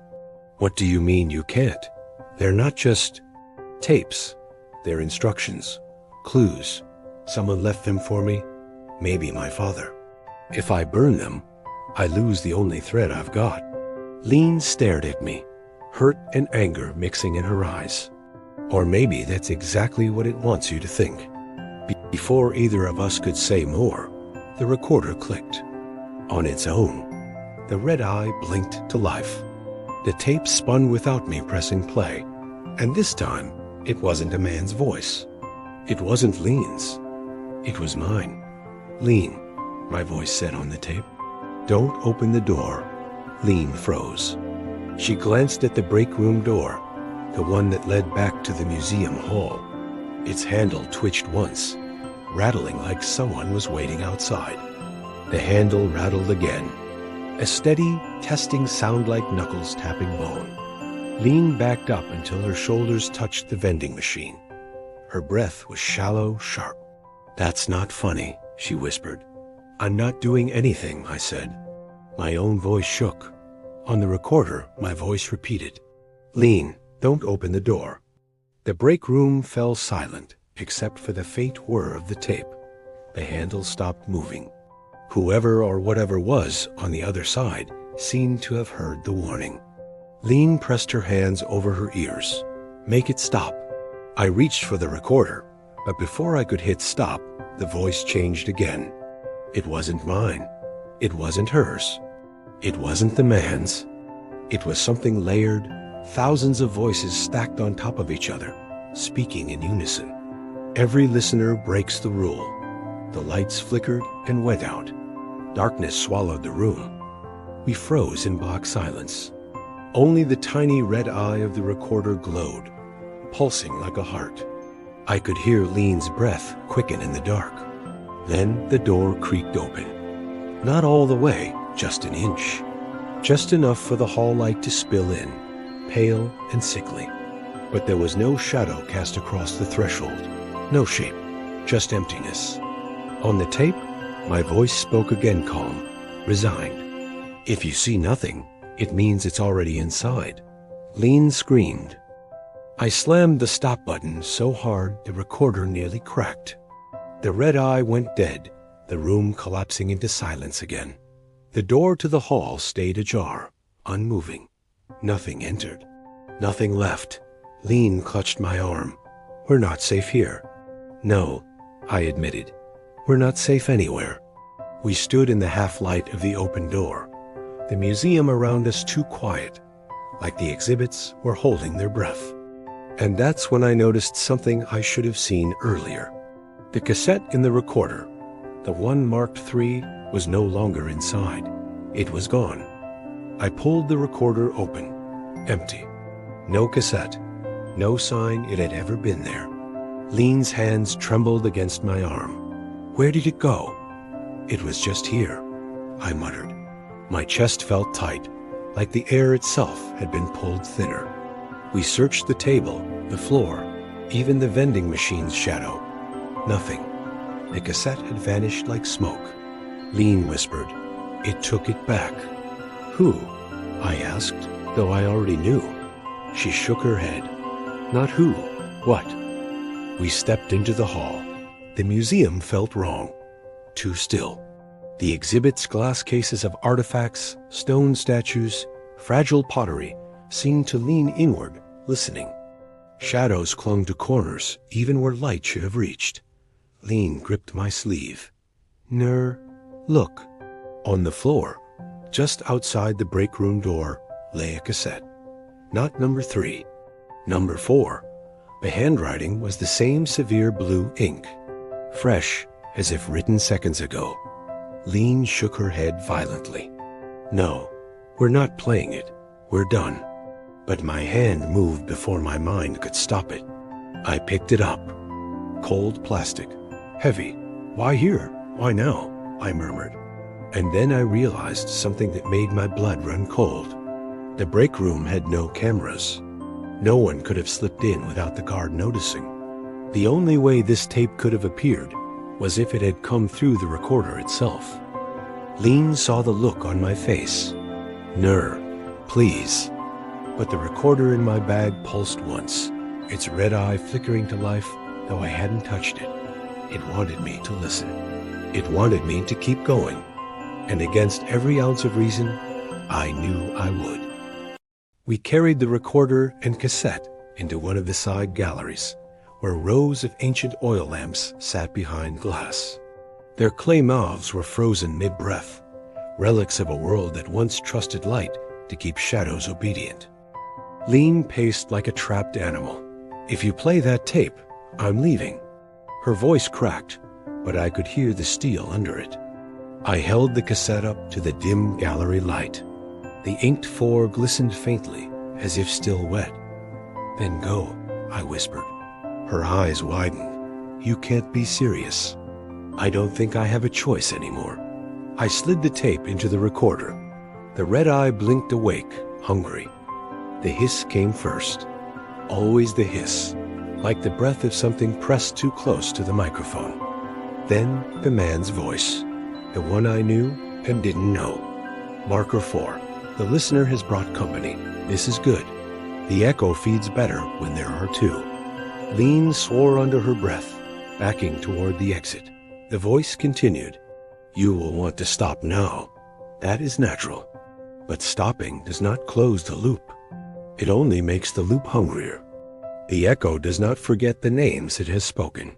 S2: What do you mean you can't? They're not just tapes. They're instructions, clues. Someone left them for me, maybe my father. If I burn them, I lose the only thread I've got. Lean stared at me, hurt and anger mixing in her eyes. Or maybe that's exactly what it wants you to think. Before either of us could say more, the recorder clicked. On its own, the red eye blinked to life. The tape spun without me pressing play, and this time, it wasn't a man's voice. It wasn't Lean's. It was mine. Lean, my voice said on the tape. Don't open the door. Lean froze. She glanced at the break room door, the one that led back to the museum hall. Its handle twitched once, rattling like someone was waiting outside. The handle rattled again, a steady, testing sound like knuckles tapping bone. Lean backed up until her shoulders touched the vending machine. Her breath was shallow, sharp. That's not funny, she whispered. I'm not doing anything, I said. My own voice shook. On the recorder, my voice repeated. Lean, don't open the door. The break room fell silent, except for the faint whir of the tape. The handle stopped moving. Whoever or whatever was on the other side seemed to have heard the warning. Lean pressed her hands over her ears. Make it stop. I reached for the recorder, but before I could hit stop, the voice changed again. It wasn't mine. It wasn't hers. It wasn't the man's. It was something layered, thousands of voices stacked on top of each other, speaking in unison. Every listener breaks the rule. The lights flickered and went out. Darkness swallowed the room. We froze in mock silence. Only the tiny red eye of the recorder glowed, pulsing like a heart. I could hear Lean's breath quicken in the dark. Then the door creaked open. Not all the way, just an inch. Just enough for the hall light to spill in, pale and sickly. But there was no shadow cast across the threshold. No shape, just emptiness. On the tape, my voice spoke again calm, resigned. If you see nothing, it means it's already inside. Lean screamed. I slammed the stop button so hard the recorder nearly cracked. The red eye went dead, the room collapsing into silence again. The door to the hall stayed ajar, unmoving. Nothing entered. Nothing left. Lean clutched my arm. We're not safe here. No, I admitted. We're not safe anywhere. We stood in the half-light of the open door, the museum around us too quiet, like the exhibits were holding their breath. And that's when I noticed something I should have seen earlier. The cassette in the recorder, the one marked 3, was no longer inside. It was gone. I pulled the recorder open. Empty. No cassette. No sign it had ever been there. Lean's hands trembled against my arm. Where did it go? It was just here, I muttered. My chest felt tight, like the air itself had been pulled thinner. We searched the table, the floor, even the vending machine's shadow. Nothing. The cassette had vanished like smoke. Lean whispered, "It took it back." Who? I asked, though I already knew. She shook her head. Not who. What? We stepped into the hall. The museum felt wrong. Too still. The exhibit's glass cases of artifacts, stone statues, fragile pottery seemed to lean inward, listening. Shadows clung to corners, even where light should have reached. Lean gripped my sleeve. Nour, look. On the floor, just outside the break room door, lay a cassette. Not number 3. Number 4. The handwriting was the same severe blue ink, fresh as if written seconds ago. Lean shook her head violently. No, we're not playing it. We're done. But my hand moved before my mind could stop it. I picked it up. Cold plastic. Heavy. Why here? Why now? I murmured. And then I realized something that made my blood run cold. The break room had no cameras. No one could have slipped in without the guard noticing. The only way this tape could have appeared was if it had come through the recorder itself. Lean saw the look on my face. Nour, please. But the recorder in my bag pulsed once, its red eye flickering to life, though I hadn't touched it. It wanted me to listen. It wanted me to keep going. And against every ounce of reason, I knew I would. We carried the recorder and cassette into one of the side galleries, where rows of ancient oil lamps sat behind glass. Their clay mouths were frozen mid-breath, relics of a world that once trusted light to keep shadows obedient. Lean paced like a trapped animal. If you play that tape, I'm leaving. Her voice cracked, but I could hear the steel under it. I held the cassette up to the dim gallery light. The inked 4 glistened faintly, as if still wet. Then go, I whispered. Her eyes widened. You can't be serious. I don't think I have a choice anymore. I slid the tape into the recorder. The red eye blinked awake, hungry. The hiss came first. Always the hiss, like the breath of something pressed too close to the microphone. Then the man's voice, the one I knew and didn't know. Marker 4. The listener has brought company. This is good. The echo feeds better when there are 2. Lean swore under her breath, backing toward the exit. The voice continued. You will want to stop now. That is natural. But stopping does not close the loop. It only makes the loop hungrier. The echo does not forget the names it has spoken.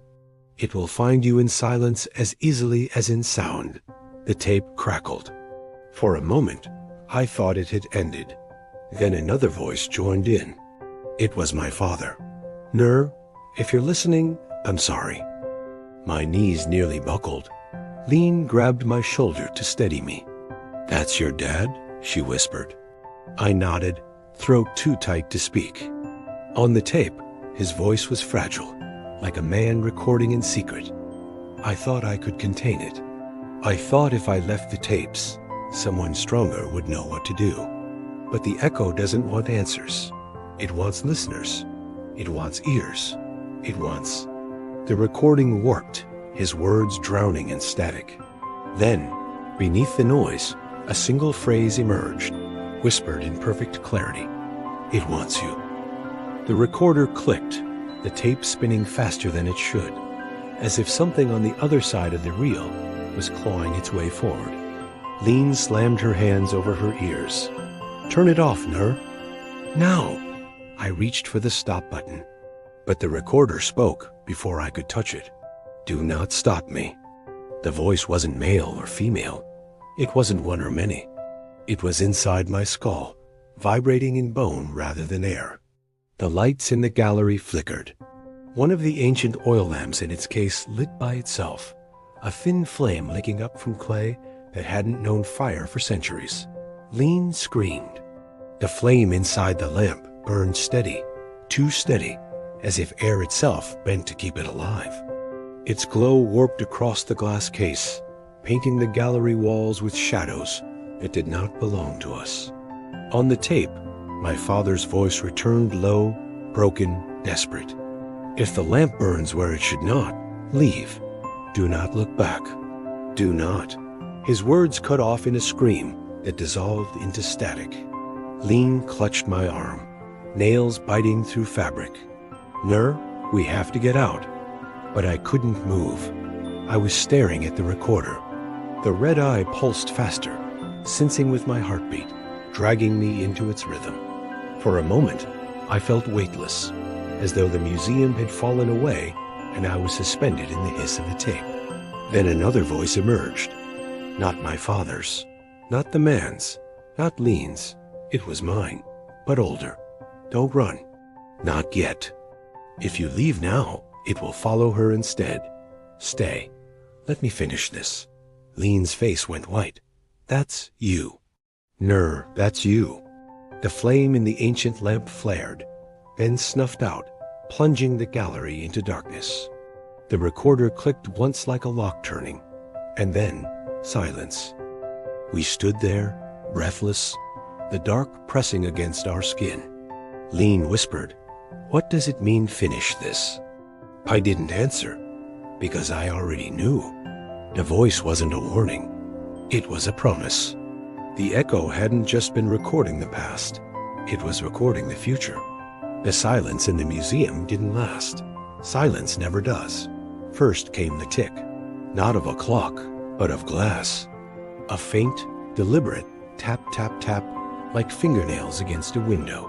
S2: It will find you in silence as easily as in sound. The tape crackled. For a moment, I thought it had ended. Then another voice joined in. It was my father. Nour, if you're listening, I'm sorry. My knees nearly buckled. Lean grabbed my shoulder to steady me. That's your dad? She whispered. I nodded, throat too tight to speak. On the tape, his voice was fragile, like a man recording in secret. I thought I could contain it. I thought if I left the tapes, someone stronger would know what to do. But the echo doesn't want answers. It wants listeners. It wants ears. It wants... The recording warped, his words drowning in static. Then, beneath the noise, a single phrase emerged, whispered in perfect clarity. It wants you. The recorder clicked, the tape spinning faster than it should, as if something on the other side of the reel was clawing its way forward. Lean slammed her hands over her ears. Turn it off, Nour. Now! I reached for the stop button, but the recorder spoke before I could touch it. Do not stop me. The voice wasn't male or female. It wasn't one or many. It was inside my skull, vibrating in bone rather than air. The lights in the gallery flickered. One of the ancient oil lamps in its case lit by itself, a thin flame licking up from clay that hadn't known fire for centuries. Lean screamed. The flame inside the lamp burned steady, too steady, as if air itself bent to keep it alive. Its glow warped across the glass case, painting the gallery walls with shadows that did not belong to us. On the tape, my father's voice returned low, broken, desperate. If the lamp burns where it should not, leave. Do not look back. Do not. His words cut off in a scream that dissolved into static. Lean clutched my arm, nails biting through fabric. Nour, we have to get out. But I couldn't move. I was staring at the recorder. The red eye pulsed faster, sensing with my heartbeat, dragging me into its rhythm. For a moment, I felt weightless, as though the museum had fallen away and I was suspended in the hiss of the tape. Then another voice emerged. Not my father's, not the man's, not Lean's. It was mine, but older. Don't run. Not yet. If you leave now, it will follow her instead. Stay. Let me finish this. Lean's face went white. That's you. Nour, that's you. The flame in the ancient lamp flared, then snuffed out, plunging the gallery into darkness. The recorder clicked once like a lock turning, and then silence. We stood there, breathless, the dark pressing against our skin. Lean whispered, "What does it mean, finish this?" I didn't answer, because I already knew. The voice wasn't a warning. It was a promise. The echo hadn't just been recording the past. It was recording the future. The silence in the museum didn't last. Silence never does. First came the tick, not of a clock, but of glass. A faint, deliberate tap, tap, tap, like fingernails against a window.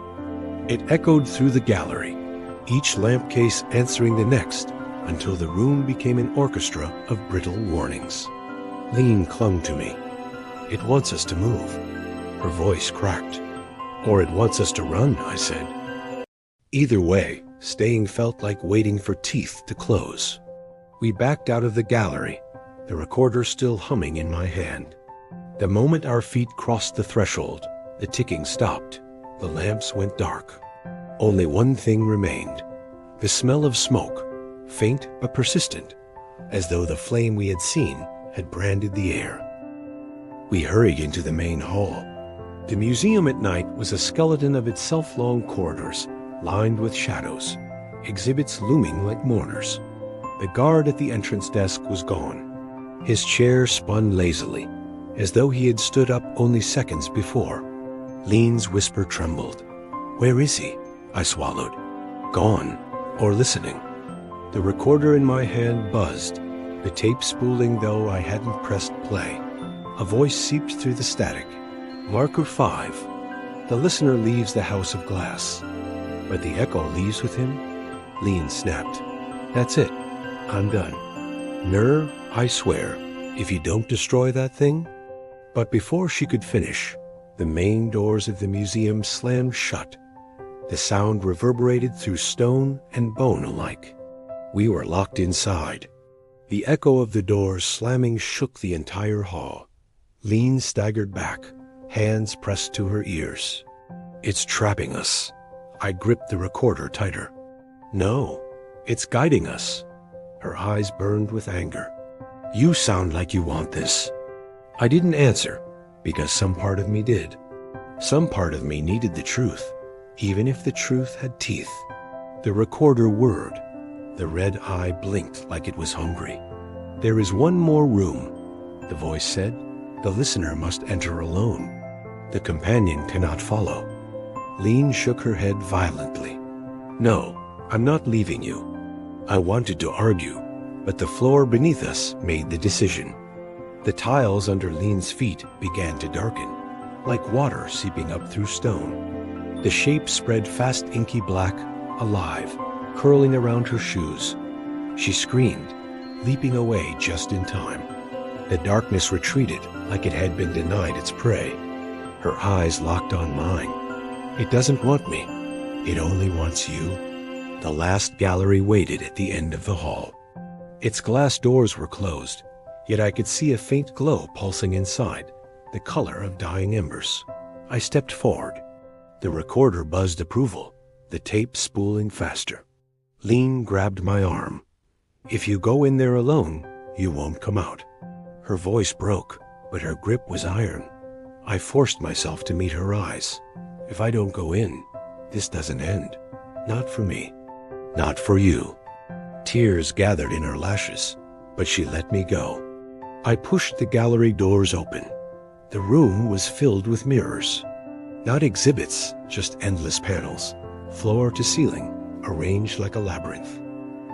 S2: It echoed through the gallery, each lamp case answering the next, until the room became an orchestra of brittle warnings. Lean clung to me. "It wants us to move." Her voice cracked. "Or it wants us to run," I said. Either way, staying felt like waiting for teeth to close. We backed out of the gallery, the recorder still humming in my hand. The moment our feet crossed the threshold, the ticking stopped. The lamps went dark. Only one thing remained, the smell of smoke, faint but persistent, as though the flame we had seen had branded the air. We hurried into the main hall. The museum at night was a skeleton of itself long corridors, lined with shadows, exhibits looming like mourners. The guard at the entrance desk was gone. His chair spun lazily, as though he had stood up only seconds before. Lean's whisper trembled. "Where is he?" I swallowed. Gone, or listening. The recorder in my hand buzzed, the tape spooling though I hadn't pressed play. A voice seeped through the static. "Marker 5. The listener leaves the house of glass, but the echo leaves with him." Lean snapped. "That's it. I'm done. Nour, I swear, if you don't destroy that thing." But before she could finish, the main doors of the museum slammed shut. The sound reverberated through stone and bone alike. We were locked inside. The echo of the doors slamming shook the entire hall. Lean staggered back, hands pressed to her ears. "It's trapping us." I gripped the recorder tighter. "No, it's guiding us." Her eyes burned with anger. "You sound like you want this." I didn't answer, because some part of me did. Some part of me needed the truth, even if the truth had teeth. The recorder whirred. The red eye blinked like it was hungry. "There is one more room," the voice said. "The listener must enter alone. The companion cannot follow." Lean shook her head violently. "No, I'm not leaving you." I wanted to argue, but the floor beneath us made the decision. The tiles under Lean's feet began to darken, like water seeping up through stone. The shape spread fast inky black, alive, curling around her shoes. She screamed, leaping away just in time. The darkness retreated like it had been denied its prey. Her eyes locked on mine. "It doesn't want me. It only wants you." The last gallery waited at the end of the hall. Its glass doors were closed, yet I could see a faint glow pulsing inside, the color of dying embers. I stepped forward. The recorder buzzed approval, the tape spooling faster. Lean grabbed my arm. "If you go in there alone, you won't come out." Her voice broke, but her grip was iron. I forced myself to meet her eyes. "If I don't go in, this doesn't end. Not for me. Not for you." Tears gathered in her lashes, but she let me go. I pushed the gallery doors open. The room was filled with mirrors. Not exhibits, just endless panels, floor to ceiling, arranged like a labyrinth.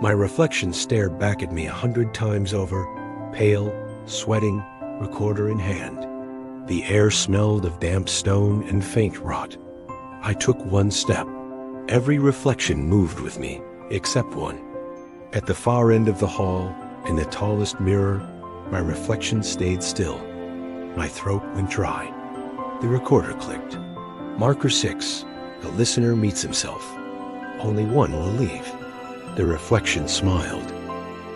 S2: My reflection stared back at me 100 times over, pale, sweating, recorder in hand. The air smelled of damp stone and faint rot. I took one step. Every reflection moved with me, except one. At the far end of the hall, in the tallest mirror, my reflection stayed still. My throat went dry. The recorder clicked. Marker 6. The listener meets himself. Only one will leave. The reflection smiled.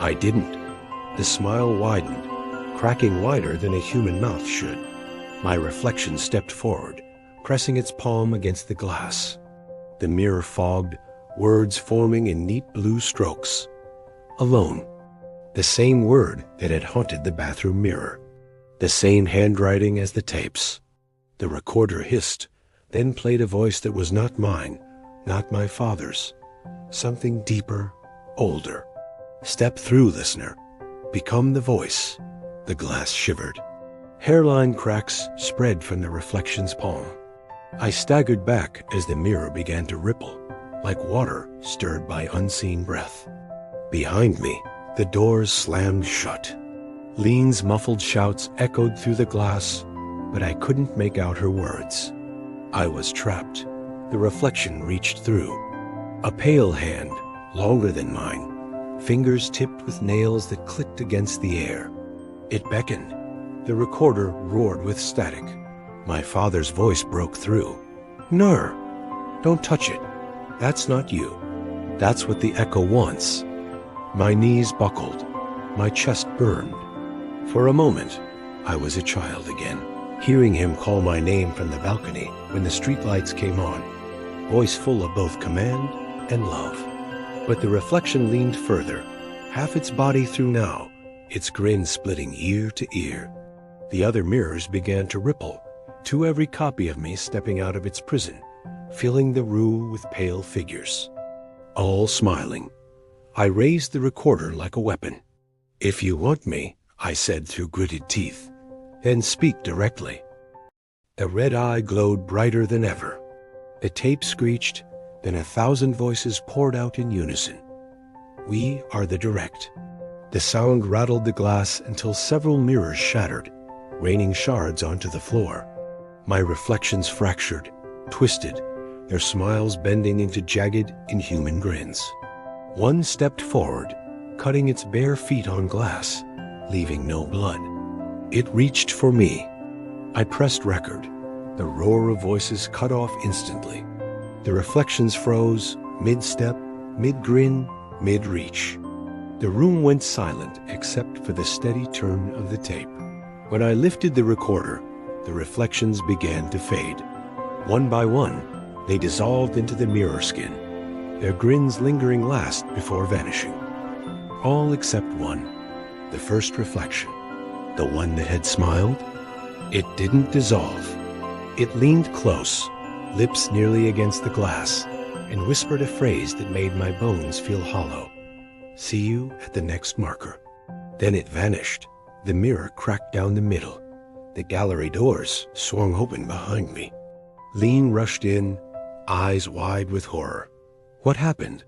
S2: I didn't. The smile widened, cracking wider than a human mouth should. My reflection stepped forward, pressing its palm against the glass. The mirror fogged, words forming in neat blue strokes. Alone. The same word that had haunted the bathroom mirror. The same handwriting as the tapes. The recorder hissed, then played a voice that was not mine, not my father's. Something deeper, older. Step through, listener. Become the voice. The glass shivered. Hairline cracks spread from the reflection's palm. I staggered back as the mirror began to ripple, like water stirred by unseen breath. Behind me, the doors slammed shut. Lean's muffled shouts echoed through the glass, but I couldn't make out her words. I was trapped. The reflection reached through. A pale hand, longer than mine, fingers tipped with nails that clicked against the air. It beckoned. The recorder roared with static. My father's voice broke through. "Nour, don't touch it. That's not you. That's what the echo wants." My knees buckled. My chest burned. For a moment, I was a child again, hearing him call my name from the balcony when the streetlights came on, voice full of both command and love. But the reflection leaned further, half its body through now, its grin splitting ear to ear. The other mirrors began to ripple, to every copy of me stepping out of its prison, filling the room with pale figures. All smiling. I raised the recorder like a weapon. "If you want me," I said through gritted teeth, "then speak directly." The red eye glowed brighter than ever. The tape screeched, then 1,000 voices poured out in unison. "We are the direct." The sound rattled the glass until several mirrors shattered, raining shards onto the floor. My reflections fractured, twisted, their smiles bending into jagged, inhuman grins. One stepped forward, cutting its bare feet on glass, leaving no blood. It reached for me. I pressed record. The roar of voices cut off instantly. The reflections froze, mid-step, mid-grin, mid-reach. The room went silent except for the steady turn of the tape. When I lifted the recorder, the reflections began to fade. One by one, they dissolved into the mirror skin, their grins lingering last before vanishing. All except one, the first reflection, the one that had smiled. It didn't dissolve. It leaned close, lips nearly against the glass, and whispered a phrase that made my bones feel hollow. "See you at the next marker." Then it vanished. The mirror cracked down the middle. The gallery doors swung open behind me. Lean rushed in, eyes wide with horror. "What happened?"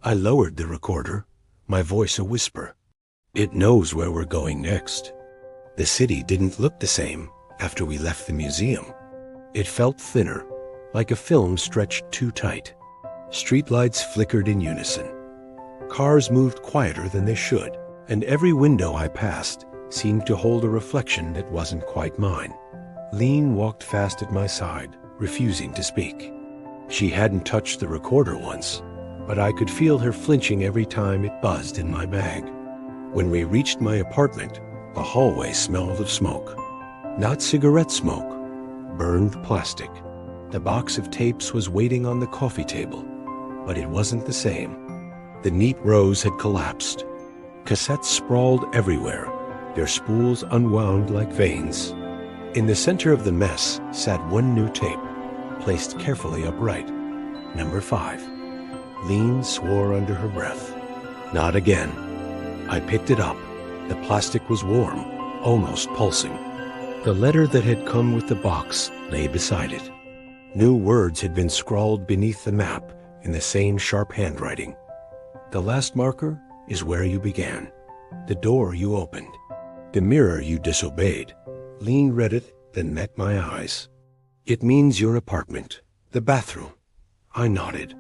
S2: I lowered the recorder, my voice a whisper. "It knows where we're going next." The city didn't look the same after we left the museum. It felt thinner, like a film stretched too tight. Streetlights flickered in unison. Cars moved quieter than they should, and every window I passed seemed to hold a reflection that wasn't quite mine. Lean walked fast at my side, refusing to speak. She hadn't touched the recorder once, but I could feel her flinching every time it buzzed in my bag. When we reached my apartment, the hallway smelled of smoke. Not cigarette smoke, burned plastic. The box of tapes was waiting on the coffee table, but it wasn't the same. The neat rows had collapsed. Cassettes sprawled everywhere, their spools unwound like veins. In the center of the mess sat one new tape, placed carefully upright. Number 5. Lean swore under her breath. Not again. I picked it up. The plastic was warm, almost pulsing. The letter that had come with the box lay beside it. New words had been scrawled beneath the map in the same sharp handwriting. "The last marker is where you began. The door you opened. The mirror you disobeyed." Lean read it, then met my eyes. "It means your apartment. The bathroom." I nodded.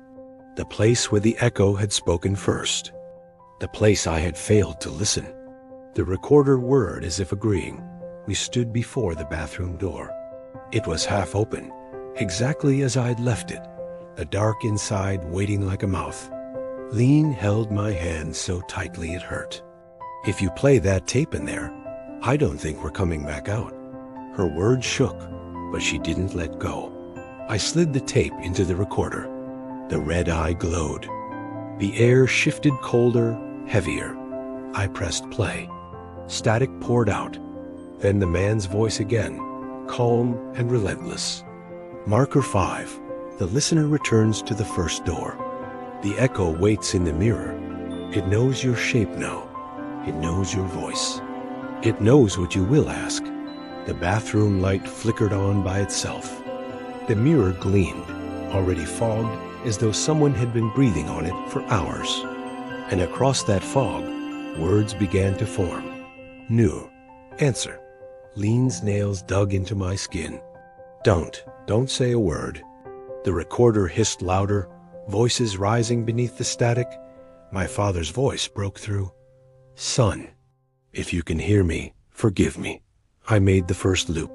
S2: The place where the echo had spoken first. the place I had failed to listen. The recorder whirred as if agreeing. We stood before the bathroom door. It was half open, exactly as I'd left it, the dark inside waiting like a mouth. Lean held my hand so tightly it hurt. "If you play that tape in there, I don't think we're coming back out." Her words shook, but she didn't let go. I slid the tape into the recorder. The red eye glowed. The air shifted colder, heavier. I pressed play. Static poured out. Then the man's voice again, calm and relentless. "Marker 5. The listener returns to the first door. The echo waits in the mirror. It knows your shape now. It knows your voice. It knows what you will ask." The bathroom light flickered on by itself. The mirror gleamed, already fogged, as though someone had been breathing on it for hours. And across that fog, words began to form. "Nour, answer." Lean's nails dug into my skin. Don't say a word." The recorder hissed louder, voices rising beneath the static. My father's voice broke through. "Son, if you can hear me, forgive me. I made the first loop.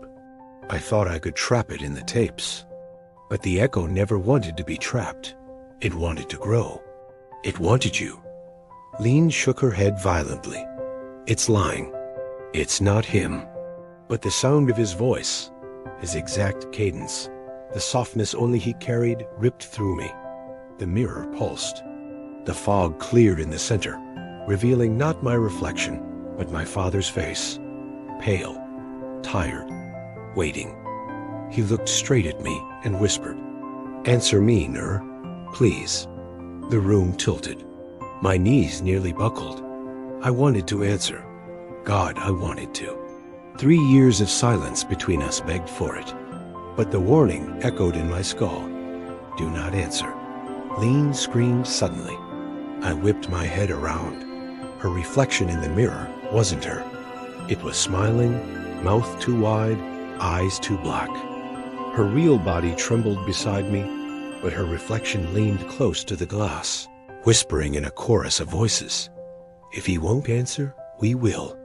S2: I thought I could trap it in the tapes. But the echo never wanted to be trapped. It wanted to grow. It wanted you." Lean shook her head violently. "It's lying. It's not him." But the sound of his voice, his exact cadence, the softness only he carried, ripped through me. The mirror pulsed. The fog cleared in the center, revealing not my reflection, but my father's face. Pale, tired, waiting. He looked straight at me and whispered, "Answer me, Nour, please." The room tilted. My knees nearly buckled. I wanted to answer. God, I wanted to. 3 years of silence between us begged for it. But the warning echoed in my skull. "Do not answer." Lean screamed suddenly. I whipped my head around. Her reflection in the mirror wasn't her. It was smiling, mouth too wide, eyes too black. Her real body trembled beside me, but her reflection leaned close to the glass, whispering in a chorus of voices, "If he won't answer, we will."